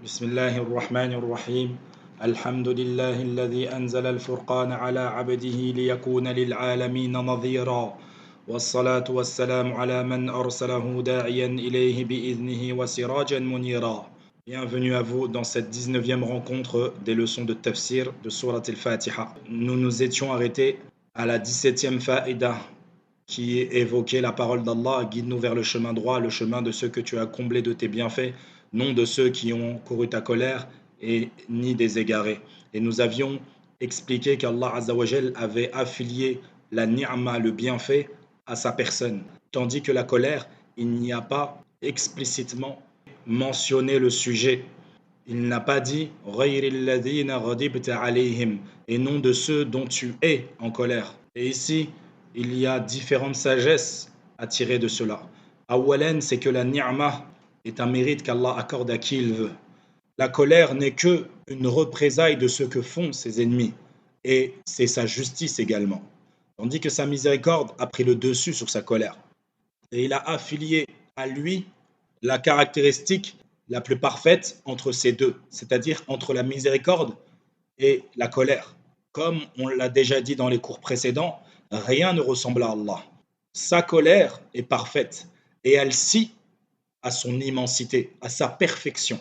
بسم الله الرحمن الرحيم الحمد لله الذي أنزل الفرقان على عبده ليكون للعالمين نظيرا والصلاة والسلام على من أرسله داعيا إليه بإذنه وسراجا منيرا. Bienvenue à vous dans cette 19e rencontre des leçons de tafsir de Surat al-Fatiha. Nous nous étions arrêtés à la 17e faïda qui évoquait la parole d'Allah: guide-nous vers le chemin droit, le chemin de ceux que tu as comblés de tes bienfaits, non de ceux qui ont couru ta colère et ni des égarés. Et nous avions expliqué qu'Allah Azzawajal avait affilié la ni'ma, le bienfait, à sa personne, tandis que la colère, il n'y a pas explicitement mentionné le sujet. Il n'a pas dit ghayril ladhina ghadibta alayhim, et non de ceux dont tu es en colère. Et ici, il y a différentes sagesses à tirer de cela. Awalan, c'est que la ni'ma est un mérite qu'Allah accorde à qui il veut. La colère n'est que une représaille de ce que font ses ennemis, et c'est sa justice également. Tandis que sa miséricorde a pris le dessus sur sa colère. Et il a affilié à lui la caractéristique la plus parfaite entre ces deux, c'est-à-dire entre la miséricorde et la colère. Comme on l'a déjà dit dans les cours précédents, rien ne ressemble à Allah. Sa colère est parfaite et elle scie à son immensité, à sa perfection.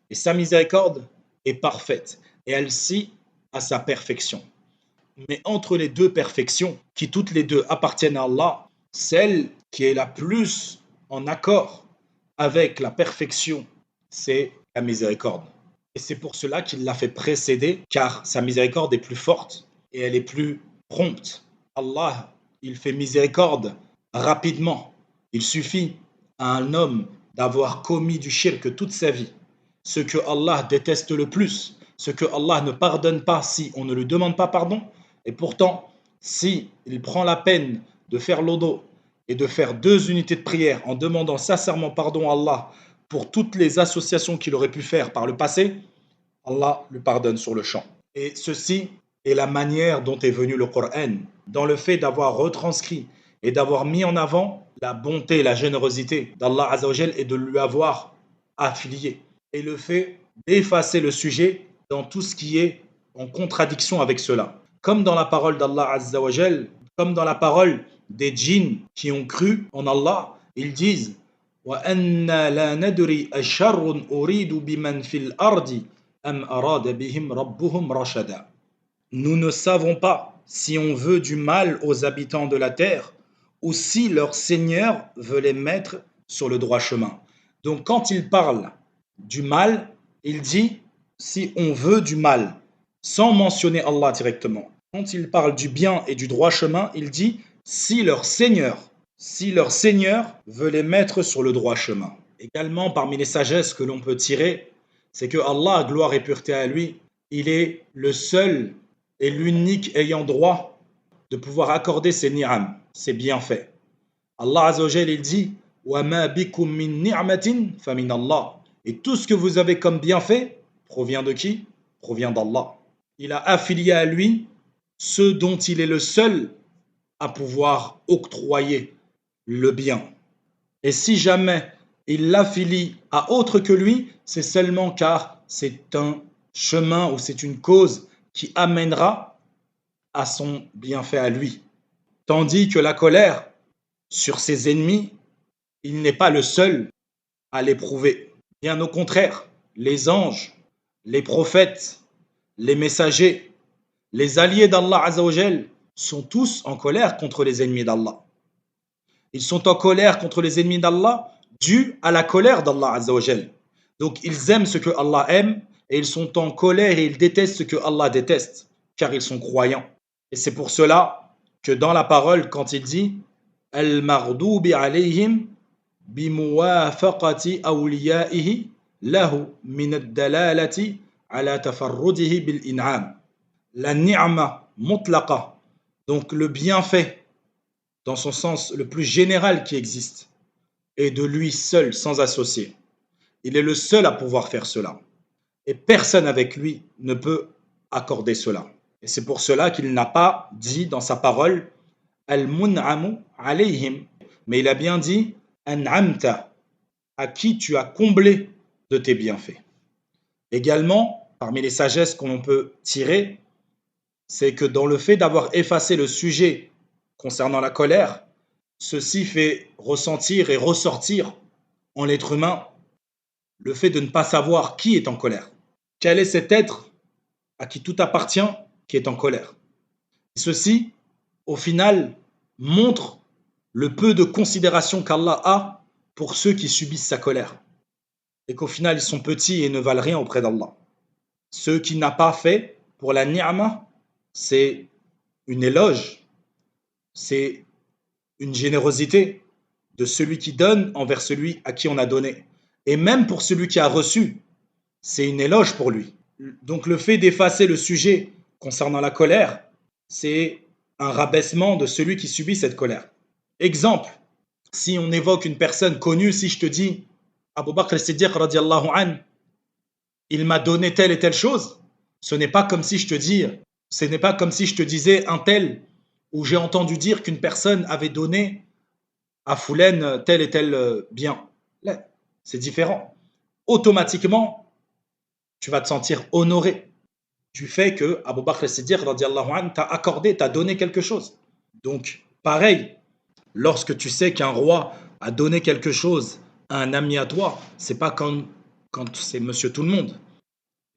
Et sa miséricorde est parfaite et elle scie à sa perfection. Mais entre les deux perfections, qui toutes les deux appartiennent à Allah, celle qui est la plus en accord avec la perfection, c'est la miséricorde. Et c'est pour cela qu'il l'a fait précéder, car sa miséricorde est plus forte et elle est plus prompte. Allah, il fait miséricorde rapidement. Il suffit à un homme d'avoir commis du shirk toute sa vie, ce que Allah déteste le plus, ce que Allah ne pardonne pas si on ne lui demande pas pardon. Et pourtant, si il prend la peine de faire l'odo et de faire 2 unités de prière en demandant sincèrement pardon à Allah pour toutes les associations qu'il aurait pu faire par le passé, Allah le pardonne sur le champ. Et ceci est la manière dont est venu le Coran, dans le fait d'avoir retranscrit et d'avoir mis en avant la bonté et la générosité d'Allah Azzawajal et de lui avoir affilié. Et le fait d'effacer le sujet dans tout ce qui est en contradiction avec cela. Comme dans la parole d'Allah Azzawajal, comme dans la parole des djinns qui ont cru en Allah, ils disent وَأَنَّا لَا نَدْرِي أَشَرٌ أُرِيدُ بِمَنْ فِي الْأَرْضِ أَمْ أَرَادَ بِهِمْ رَبُّهُمْ رَشَدًا. Nous ne savons pas si on veut du mal aux habitants de la terre ou si leur Seigneur veut les mettre sur le droit chemin. Donc quand il parle du mal, il dit si on veut du mal, sans mentionner Allah directement. Quand il parle du bien et du droit chemin, il dit si leur Seigneur veut les mettre sur le droit chemin. Également, parmi les sagesses que l'on peut tirer, c'est que Allah, gloire et pureté à lui, il est le seul et l'unique ayant droit de pouvoir accorder ses ni'am, ses bienfaits. Allah Azzawajal, il dit وَمَا بِكُم مِّن نِعْمَةٍ فَمِنَ اللَّهِ. Et tout ce que vous avez comme bienfait provient de qui? Provient d'Allah. Il a affilié à lui ceux dont il est le seul à pouvoir octroyer le bien. Et si jamais il l'affilie à autre que lui, c'est seulement car c'est un chemin ou c'est une cause qui amènera à son bienfait à lui. Tandis que la colère sur ses ennemis, il n'est pas le seul à l'éprouver. Bien au contraire, les anges, les prophètes, les messagers, les alliés d'Allah Azzawajal sont tous en colère contre les ennemis d'Allah. Ils sont en colère contre les ennemis d'Allah dû à la colère d'Allah Azzawajal. Donc ils aiment ce que Allah aime et ils sont en colère et ils détestent ce que Allah déteste, car ils sont croyants. Et c'est pour cela que dans la parole, quand il dit Al-Mardoubi alayhim bimuwafaqati awliyaihi lahu min ad-dalalati ala tafarrudihi bil in'am. La ni'ma mutlaqa, donc le bienfait dans son sens le plus général qui existe, et de lui seul, sans associé. Il est le seul à pouvoir faire cela. Et personne avec lui ne peut accorder cela. Et c'est pour cela qu'il n'a pas dit dans sa parole Al-Mun'amu alayhim, mais il a bien dit An'amta, à qui tu as comblé de tes bienfaits. Également, parmi les sagesses qu'on peut tirer, c'est que dans le fait d'avoir effacé le sujet concernant la colère, ceci fait ressentir et ressortir en l'être humain le fait de ne pas savoir qui est en colère. Quel est cet être à qui tout appartient qui est en colère? Ceci, au final, montre le peu de considération qu'Allah a pour ceux qui subissent sa colère. Et qu'au final, ils sont petits et ne valent rien auprès d'Allah. Ce qu'il n'a pas fait pour la ni'ma, c'est une éloge, c'est une générosité de celui qui donne envers celui à qui on a donné. Et même pour celui qui a reçu, c'est une éloge pour lui. Donc le fait d'effacer le sujet concernant la colère, c'est un rabaissement de celui qui subit cette colère. Exemple, si on évoque une personne connue, si je te dis Abu Bakr as-Siddiq radiallahu an, il m'a donné telle et telle chose, ce n'est pas comme si je te disais un tel, où j'ai entendu dire qu'une personne avait donné à Foulen tel et tel bien. Là, c'est différent. Automatiquement, tu vas te sentir honoré du fait que Abu Bakr as-Siddiq radiallahu an t'a accordé, t'a donné quelque chose. Donc, pareil, lorsque tu sais qu'un roi a donné quelque chose à un ami à toi, c'est pas quand c'est monsieur tout le monde.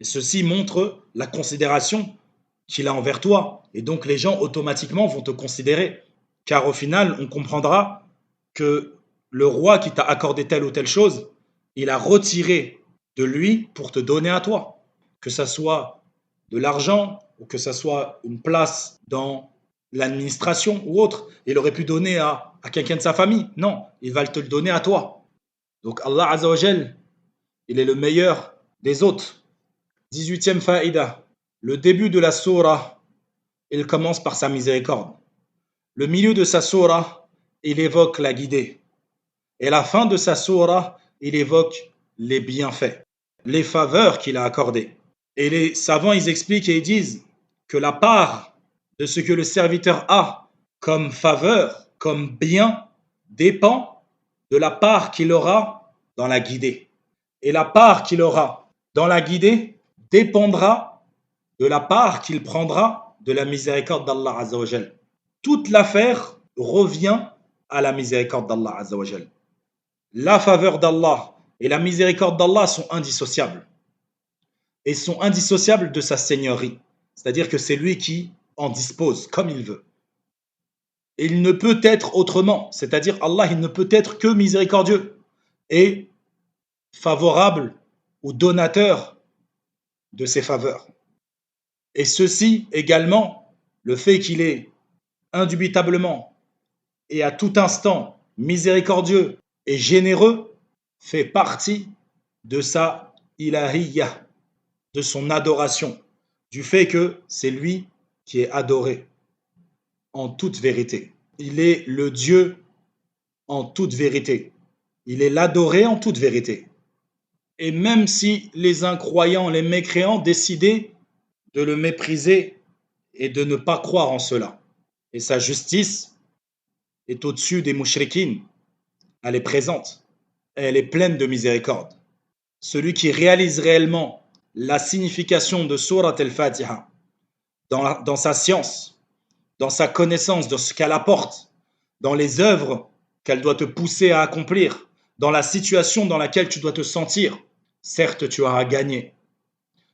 Et ceci montre la considération qu'il a envers toi. Et donc les gens automatiquement vont te considérer. Car au final, on comprendra que le roi qui t'a accordé telle ou telle chose, il a retiré de lui pour te donner à toi. Que ça soit de l'argent ou que ça soit une place dans l'administration ou autre. Il aurait pu donner à quelqu'un de sa famille. Non, il va te le donner à toi. Donc Allah Azza wa Jal, il est le meilleur des autres. 18e faïda. Le début de la sourate, il commence par sa miséricorde. Le milieu de sa sourate, il évoque la guidée. Et la fin de sa sourate, il évoque les bienfaits, les faveurs qu'il a accordées. Et les savants, ils expliquent et ils disent que la part de ce que le serviteur a comme faveur, comme bien, dépend de la part qu'il aura dans la guidée. Et la part qu'il aura dans la guidée dépendra de la part qu'il prendra de la miséricorde d'Allah Azza wa Jal. Toute l'affaire revient à la miséricorde d'Allah Azza wa Jal. La faveur d'Allah et la miséricorde d'Allah sont indissociables. Et sont indissociables de sa seigneurie. C'est-à-dire que c'est lui qui en dispose comme il veut. Et il ne peut être autrement. C'est-à-dire Allah, il ne peut être que miséricordieux et favorable ou donateur de ses faveurs. Et ceci également, le fait qu'il est indubitablement et à tout instant miséricordieux et généreux, fait partie de sa ilahiyya, de son adoration, du fait que c'est lui qui est adoré en toute vérité. Il est le Dieu en toute vérité. Il est l'adoré en toute vérité. Et même si les incroyants, les mécréants décidaient de le mépriser et de ne pas croire en cela. Et sa justice est au-dessus des mouchrikines. Elle est présente. Et elle est pleine de miséricorde. Celui qui réalise réellement la signification de Surat al-Fatiha dans sa science, dans sa connaissance de ce qu'elle apporte, dans les œuvres qu'elle doit te pousser à accomplir, dans la situation dans laquelle tu dois te sentir, certes tu auras gagné.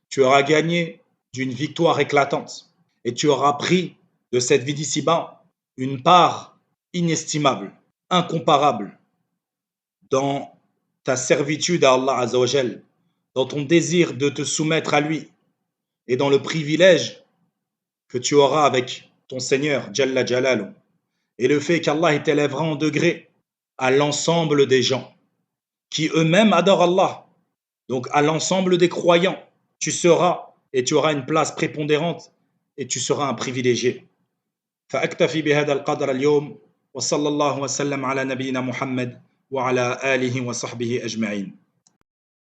Tu auras gagné d'une victoire éclatante et tu auras pris de cette vie d'ici-bas une part inestimable, incomparable dans ta servitude à Allah Azza wa Jal, dans ton désir de te soumettre à lui et dans le privilège que tu auras avec ton Seigneur Jalla Jalalu et le fait qu'Allah t'élèvera en degré à l'ensemble des gens qui eux-mêmes adorent Allah, donc à l'ensemble des croyants, tu seras et tu auras une place prépondérante et tu seras un privilégié. فأكتفي بهذا القدر اليوم وصلى الله وسلم على نبينا محمد وعلى آله وصحبه أجمعين.